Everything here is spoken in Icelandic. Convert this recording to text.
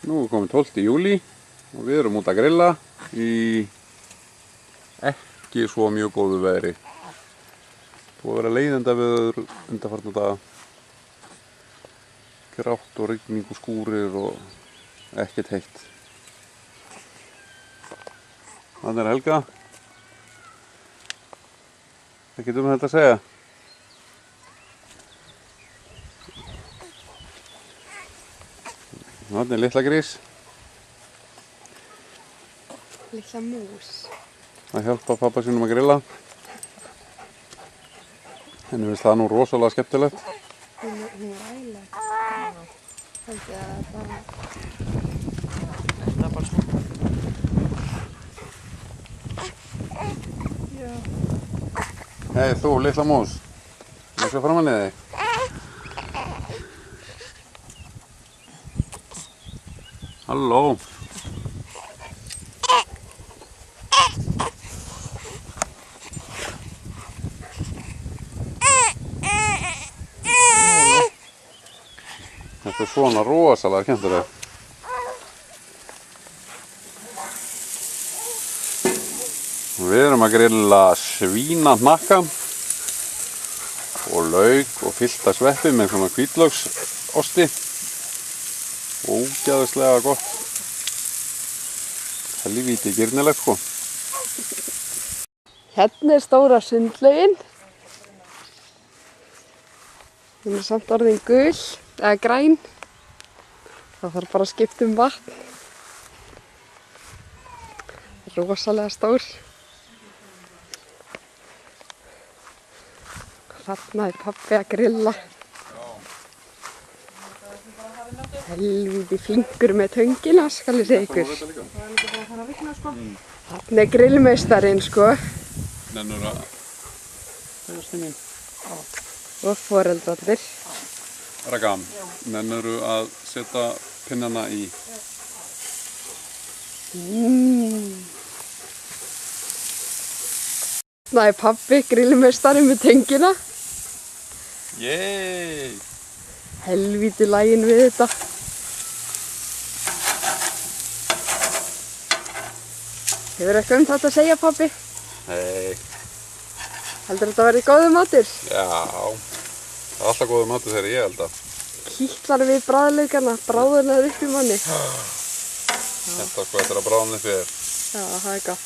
Nú er komið 12. júlí og við erum út að grilla í ekki svo mjög góðu veðri. Búið að vera leiðinda veður undanfarna daga. Grátt og rigning og skúrir og ekkert heitt. Þannig er Helga. Ekkert þetta að segja. Þannig er litla grís. Litla mús. Að hjálpa pappa sínum að grilla. Henni finnst það nú rosalega skemmtilegt. Hún er ægileg. Held ég að bara... Þetta er bara svona. Já. Hei þú, litla mús. Má sjá framan í þig? Halló. Þetta er svona rosalega skemmtilegt. Við erum að grilla svínahnakka og lauk og fyllta sveppi með svona hvítlauksosti. Ógeðslega gott. Helvíti girnilegt sko. Hérna er stóra sundlaugin. Hún er samt orðin gul, eða græn. Það þarf bara að skipta um vatn. Rosalega stór. Þarna er pabbi að grilla. Helvíti flinkur með töngina, skal ég segja ykkur. Þarna er grillmeistarinn, sko. Nennur að... Og foreldrarnir. Ragam, nennur að setja pinnana í? Þarna er pabbi, grillmeistarinn með töngina. Yey! Helvíti laginn við þetta. Hefur eitthvað um þetta að segja, pabbi? Hei. Heldur þetta að verði góður matur? Já. Það er alltaf góður matur þegar ég held að. Kýtlar við bragðlaukana, bráðurnar upp í manni. Þetta sko eftir að bráðna upp fyrir. Já, það er gott.